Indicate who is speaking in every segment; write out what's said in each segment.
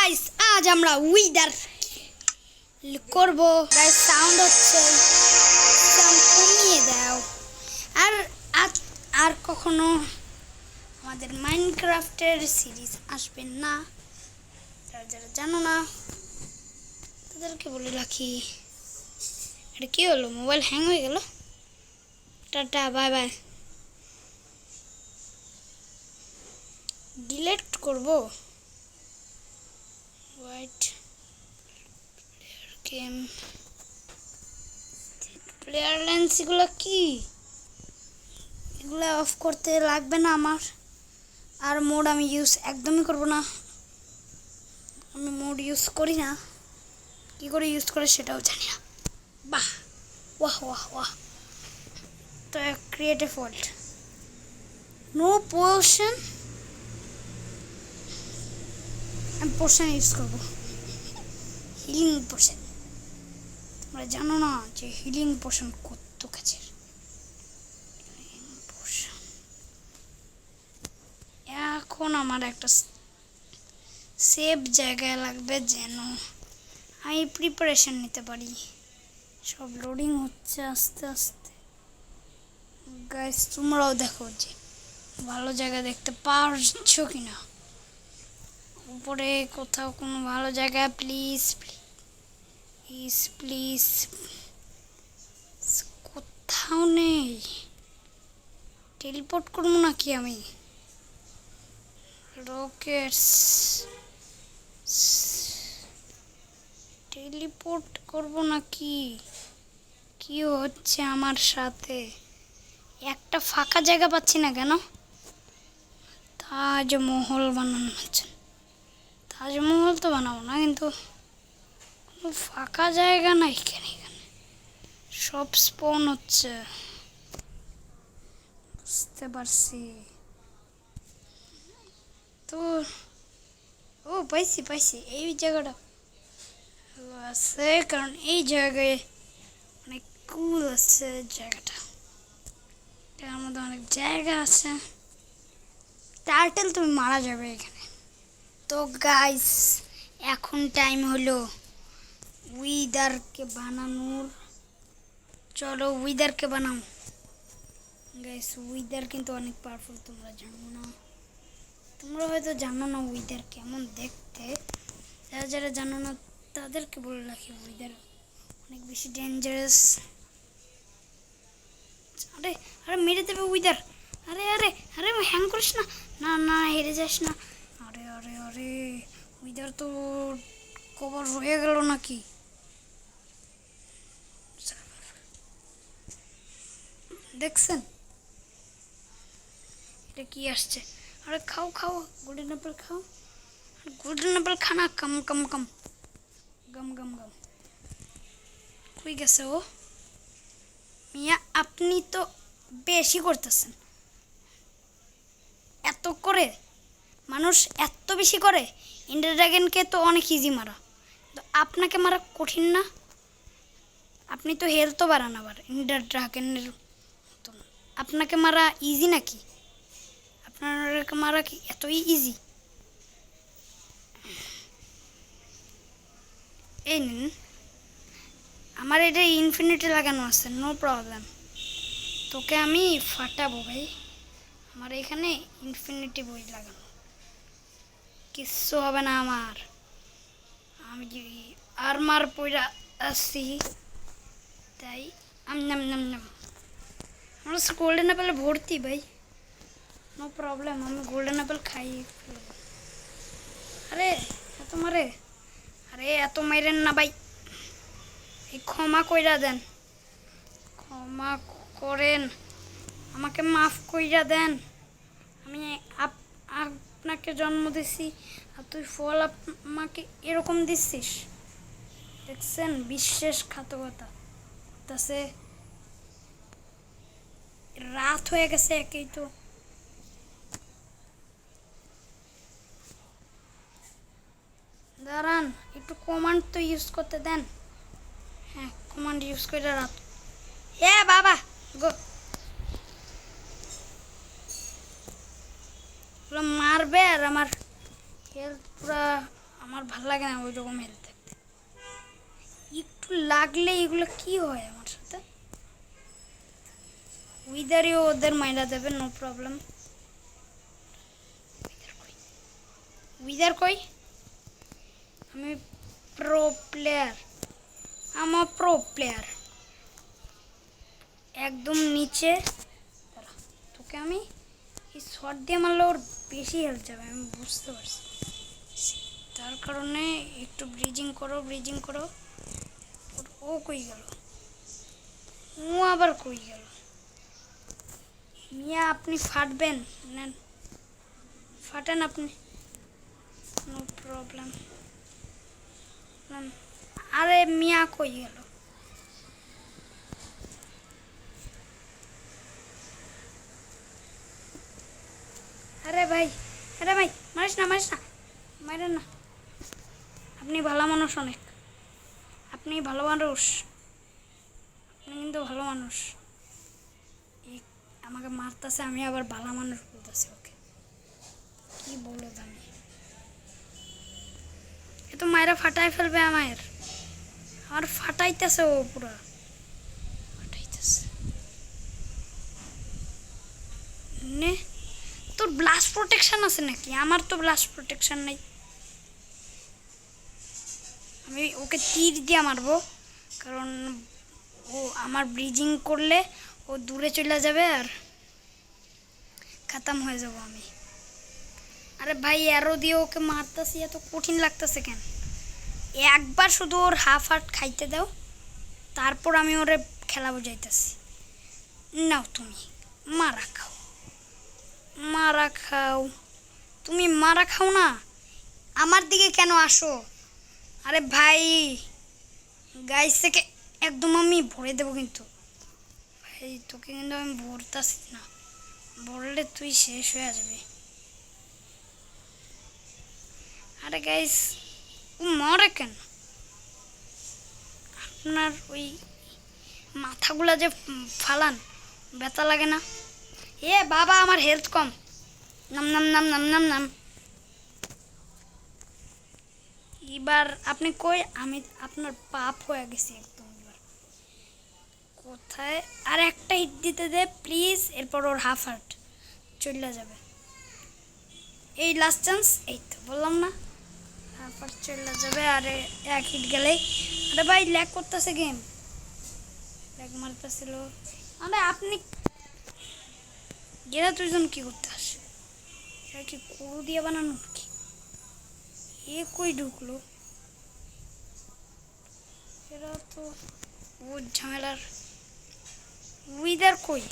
Speaker 1: Guys আজ আমরা wither করব। গাইস সাউন্ড হচ্ছে, সাউন্ড কমিয়ে দাও। আর আর কখনো আমাদের মাইনক্রাফটের সিরিজ আসবে না। যারা যারা জানো না তাদেরকে বলে রাখি। এটা কি হলো? মোবাইল হ্যাং হয়ে গেল। Tata, bye bye. ডিলিট করব। হোয়াইট গেম প্লেয়ার লেন্স, এগুলো কি? এগুলো অফ করতে লাগবে না আমার। আর মোড আমি ইউজ একদমই করব না। আমি মোড ইউজ করি না, কি করে ইউজ করে সেটাও জানি না। বাহ, ওয়াহ ওয়াহ ওয়াহ। তো create a fault, no potion. আমি পোশন ইউজ করবো, হিলিং পোশন। তোমরা জানো না যে হিলিং পোশন কত কাছের। এখন আমার একটা সেফ জায়গায় লাগবে যেন আমি প্রিপারেশন নিতে পারি। সব লোডিং হচ্ছে আস্তে আস্তে। গাইস তোমরাও দেখো যে ভালো জায়গা দেখতে পারছো কিনা। উপরে কোথাও কোনো ভালো জায়গা প্লিজ প্লিজ প্লিজ। কোথাও নেই। টেলিপোর্ট করবো নাকি আমি? রকেটস টেলিপোর্ট করবো নাকি? কি হচ্ছে আমার সাথে? একটা ফাঁকা জায়গা পাচ্ছি না কেন? তাজমহল বানানো হচ্ছে। তাজমহল তো বানাবো না, কিন্তু ফাঁকা জায়গা নাই কেন? এখানে সব স্পন হচ্ছে, বুঝতে পারছি তো। ও পাইছি পাইছি, এই জায়গাটা আছে, কারণ এই জায়গায় অনেক কুল আছে। জায়গাটা এটার মধ্যে অনেক জায়গা আছে। টার্টেল তুমি মারা যাবে এখানে। তো গাইস এখন টাইম হলো উইদারকে বানানোর। চলো উইদারকে বানাও। গাইস উইদার কিন্তু অনেক পাওয়ারফুল, তোমরা জানো না। তোমরা হয়তো জানো না উইদার কেমন দেখতে। যারা যারা জানো না তাদেরকে বলে রাখি, উইদার অনেক বেশি ডেঞ্জারাস। আরে আরে মেরে দেবে উইদার। আরে আরে আরে হ্যাং করিস না, না না হেরে যাস না। আরে আরে আরে উইদার তো কভার হয়ে গেল নাকি? দেখছেন এটা কি আসছে? আরে খাও খাও, গোল্ডেন অ্যাপেল খাও। গোল্ডেন অ্যাপেল খানা, কম কম কম, গম গম গম। কই গেছে ও? মিয়া আপনি তো বেশি করতেছেন। এত করে মানুষ এত বেশি করে? ইন্ডার ড্রাগনকে তো অনেক ইজি মারা, তো আপনাকে মারা কঠিন না? আপনি তো হেলথও বাড়ান আবার ইন্ডার ড্রাগনের মতন। আপনাকে মারা ইজি নাকি? আপনাকে মারা কি এতই ইজি? এই নিন, আমার এটা ইনফিনিটি লাগানো আছে, নো প্রবলেম। তোকে আমি ফাটাবো ভাই। আমার এখানে ইনফিনিটি বই লাগানো, কিচ্ছু হবে না আমার। আমি আর্মার পইরা আসছি, তাই নাম নাম নাম। আমার গোল্ডেন অ্যাপেলে ভর্তি ভাই, নো প্রবলেম। আমি গোল্ডেন অ্যাপেল খাই। আরে এত মারে, আরে এত মাইরেন না ভাই। এই ক্ষমা কইরা দেন, ক্ষমা করেন, আমাকে মাফ কইরা দেন। আমি আপনাকে জন্ম দিছি আর তুই ফল আমাকে এরকম দিচ্ছিস? দেখছেন বিশ্বাসঘাতকতা তাছে। রাত হয়ে গেছে একেই তো। দাঁড়ান একটু কমান্ড তো ইউজ করতে দেন। হ্যাঁ কমান্ড ইউজ করে রাত। এ বাবা গো, মারবে আর আমার হেলথ পুরা আমার ভাল লাগে না ওই রকম হেলথ থাকতে। একটু লাগলে এগুলো কি হয় আমার সাথে? উইদারই ওদের মাইরা দেবে, নো প্রবলেম। উইদার কই? আমি প্রো প্লেয়ার, আমার প্রো প্লেয়ার একদম নিচে। তোকে আমি এই শট দিয়ে মারলে ওর বেশি হেল্প যাবে, আমি বুঝতে পারছি। তার কারণে একটু ব্রিজিং করো, ব্রিজিং করো। ও কই গেল? ও আবার কই গেল? মিয়া আপনি ফাটবেন, নেন ফাটেন আপনি, নো প্রবলেম। আরে মিয়া কই গেল? আরে ভাই, আরে ভাই, মারিস না, মারিস না, মারেন না। আপনি ভালো মানুষ অনেক, আপনি ভালো মানুষ, আপনি কিন্তু ভালো মানুষ। আমাকে মারতেছে, আমি আবার ভালো মানুষ বলতেছি ওকে। কি বলো আমি? এ তো মায়েরা ফাটাই ফেলবে আমার, আর ফাটাইতেছে ও, পুরা ফাটাইতেছে। নে তোর ব্লাস্ট প্রোটেকশন আছে নাকি? আমার তো ব্লাস্ট প্রোটেকশন নাই। আমি ওকে তীর দিয়ে মারবো, কারণ ও আমার ব্রিজিং করলে ও দূরে চলে যাবে আর খতম হয়ে যাব আমি। আরে ভাই অ্যারো দিয়ে ওকে মারতেছি, এত কঠিন লাগতেছে কেন? একবার শুধু ওর হাফ হার্ট খাইতে দাও, তারপর আমি ওরে খেলা বুঝাইতেছি। নাও তুমি মারা খাও, মারা খাও। তুমি মারা খাও না, আমার দিকে কেন আসো? আরে ভাই গাইস থেকে একদম আমি ভরে দেবো কিন্তু। ভাই তোকে কিন্তু আমি ভরতাছি না, ভরলে তুই শেষ হয়ে যাবে। আরে গাইস ও মরে কেন? আপনার ওই মাথাগুলা যে ফালান, ব্যথা লাগে না? এ বাবা আমার হেলথ কম, নাম নাম নাম নাম নাম নাম। এবার আপনি কই? আমি আপনার পাপ হয়ে গেছি একদম। এবার কোথায়? আর একটা হিট দিতে দে প্লিজ, এরপর ওর হাফ হার্ট চলে যাবে। এই লাস্ট চান্স, এই তো বললাম না, হাফ হার্ট চলে যাবে। আরে এক হিট গেলেই। আরে ভাই ল্যাগ করতেছে গেম, ল্যাগ মারতেছিল। আরে আপনি গেরা দুইজন কি করতে আসে? এটা কি কুড়ু দিয়ে বানানো কি? এ কই ঢুকলো? এরা তো ও ঝামেলার। উইদার কই?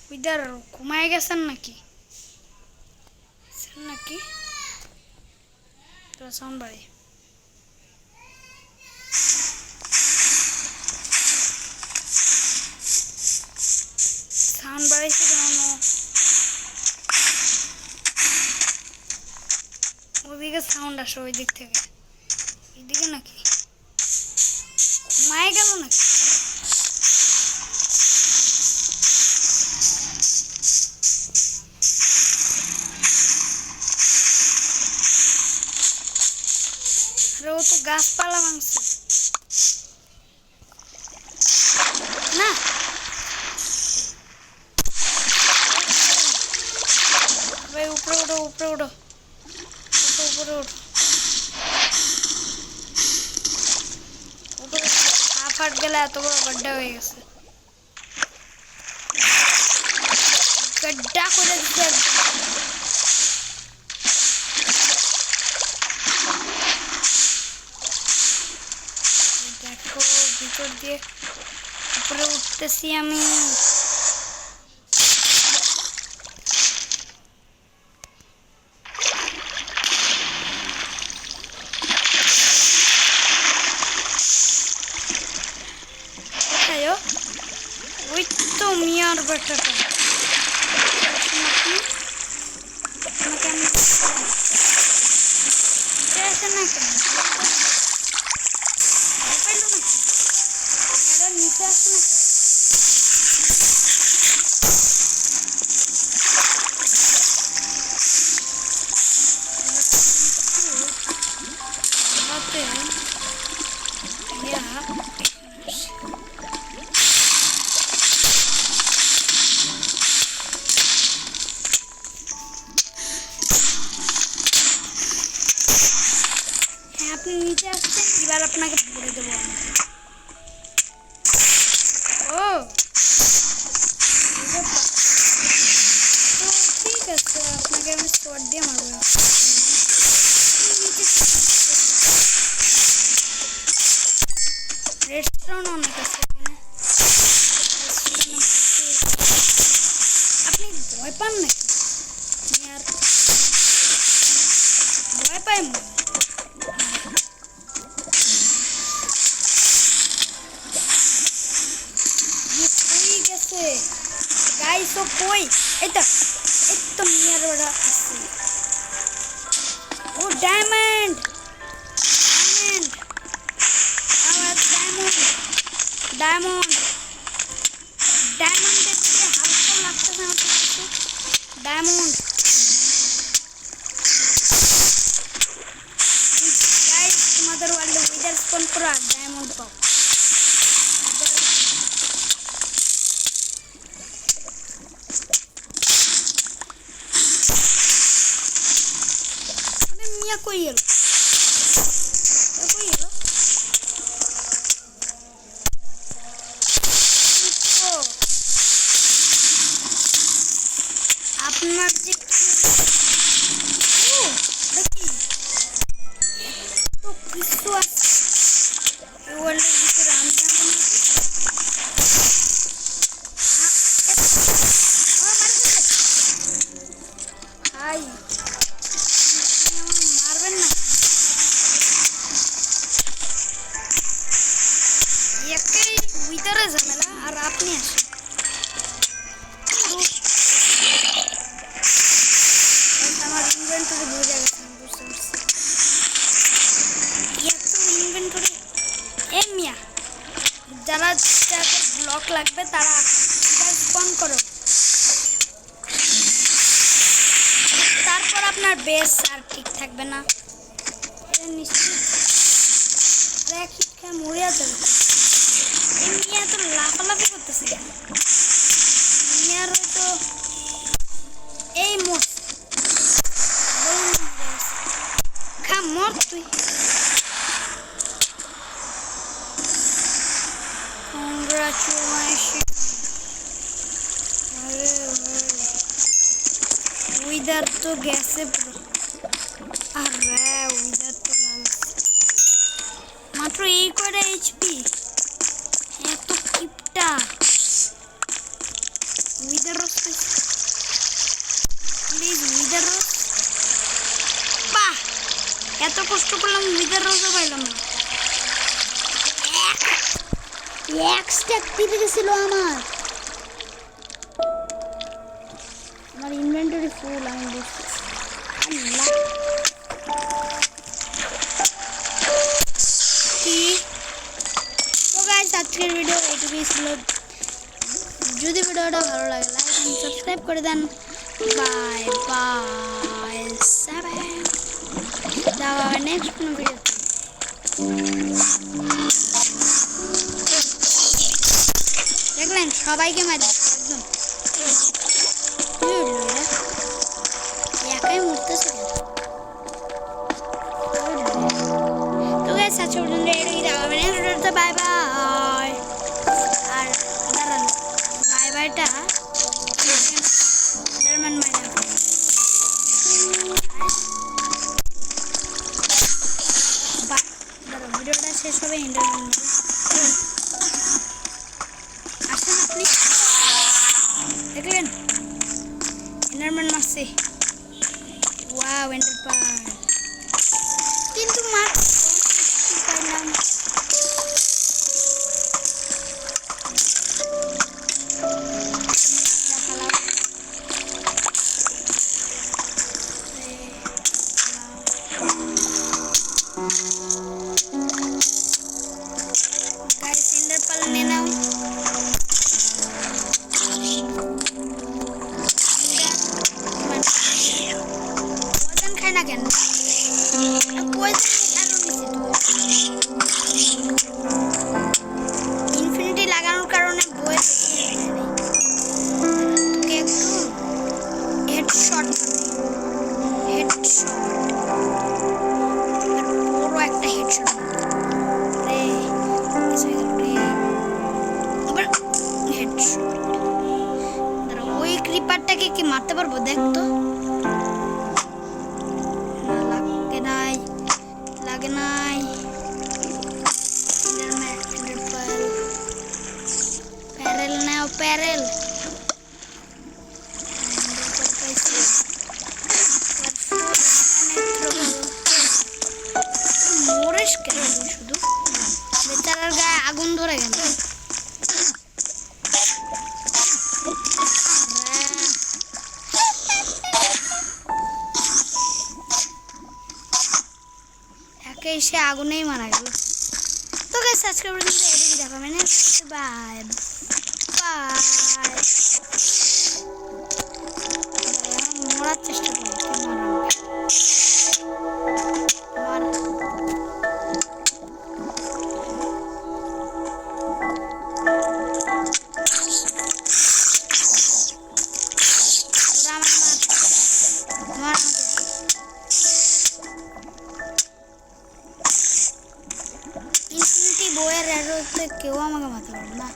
Speaker 1: উইদার ঘুমায় গেছেন নাকি? নাকি তোরা সাউন্ড বাড়ি। সাউন্ড বাড়াইছে কেন? ওইদিকে সাউন্ড আসে, ওই দিক থেকে। এইদিকে নাকি ঘুমায় গেল নাকি? আরে ও তো গাছপালা ভাঙছে না। ভাই উপরে ওঠো, উপরে ওঠো, উপরে ওঠো, উপরে। হাফ হার্ট গেলে এত বড় গড্ডা হয়ে গেছে, গড্ডা করে দিতে। দেখো ভিতর দিয়ে উপরে উঠতেছি আমি। ওই তো মিয়ার বেটাটা, আমাকে আমি আসে না কেন? পাইল নাকি? নিচে আসে নাকি? আপনি নিচে আসছেন, এবার আপনাকে ভরে দেবো আমি। ও তো ঠিক আছে, আপনাকে আমি স্পট দিয়ে মারবো। রেস্টুরেন্ট অনেক আছে এখানে। আপনি ভয় পান নাকি? আর ভয় পাই কই গেছে গাইস? ও কই? এই তো মিয়ার ওরা আছে। ও ডায়মন্ড ডায়মন্ড আবার ডায়মন্ড ডায়মন্ড ডায়মন্ড দেখতে হালকা লাগতেছে আমার কাছে। ডায়মন্ড গাইস, তোমাদের ওয়ার্ল্ডে উইদার স্পন করো আর ডায়মন্ড পাও। মিয়া কই গেল? কই গেল? আপনার যে দেখি তো কিছু আছে ওয়ার্ল্ডের ভিতরে। আমি জানতাম না। ভাই মারবেন না, একেই ভিতরে ঝামেলা আর আপনি আসেন। আমার ইনভেন্টরি বুঝে গেছে, বুঝতে পারছি। এত ইনভেন্টরি এ মিয়া, যারা যাদের ব্লক লাগবে তারা স্পন করো, তারপর আপনার বেস আর ঠিক থাকবে না। এটা নিশ্চিত। আর এক হিট খেয়ে মরিয়া যাবে। এই মিয়া তো লাফালাফি করতেছে। মিয়ার হয়তো এই মোট খা মর তুই। কংগ্রাচুলেশন। উইদার তো গেছে পুরো। আরে উইদার তো গেছে মাত্র এই করে এইচপি। এত কিপটা উইদার রস প্লিজ, উইদার রস। বাহ, এত কষ্ট করলাম উইদার রসও পাইলাম না। এক স্ট্যাক টিপে গেছিল আমার ইনভেন্টরি ফুল। আমি বুঝতেছি। আল্লাহ কি তো গাইস, আজকের ভিডিও এইটুকুই ছিল। যদি ভিডিওটা ভালো লাগে লাইক এন্ড সাবস্ক্রাইব করে দেন। বাই বাই 7 দেখা হবে নেক্সট কোনো ভিডিওতে। দেখলেন সবাইকে মারি একদম একাই মরতেছে। তো গাইস আজকে পর্যন্ত এটাই দেখা হবে নেক্সট ভিডিওতে। Bye bye. আর দাঁড়ান, বাই বাইটা এন্ডারম্যান মাইরা ভিডিওটা শেষ হবে এন্ডারম্যান আসেন আপনি। দেখলেন এন্ডারম্যান মারছে। ওয়াও এন্ডার পার্ল, কিন্তু মার পাইলাম। লাগে নাই। প্যারেল নাও প্যারেল। মরেস কেন শুধু? বেচারার গায়ে আগুন ধরে গেল। একে সে আগুনেই মারা গেল। তো গাইস আজকে পর্যন্ত এদিকে দেখা মানে বাই বাই। মরার চেষ্টা করি বইয়ের এরোতে কেউ আমাকে মারতে পারবে না।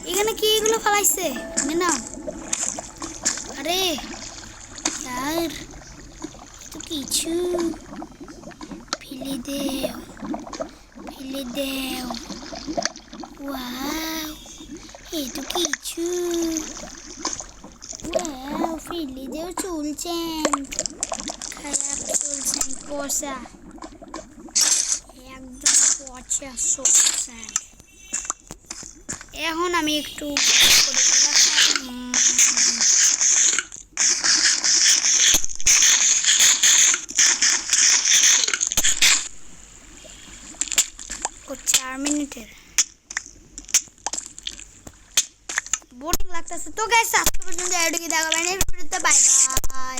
Speaker 1: এখানে কি এগুলো ফেলাইছে না? আরে यार তো কিছু ফেলে দেও। ওয়াও এ তো কিছু। ওয়াও ফেলে দেও চলছেন। খারাপ চলছেন পয়সা একদম পচা চলছেন। এখন আমি একটু ও 4 মিনিটের বোরিং লাগতেছে। তো গাইস আজকে পর্যন্ত এটুকুই, দেখা বাই বাই।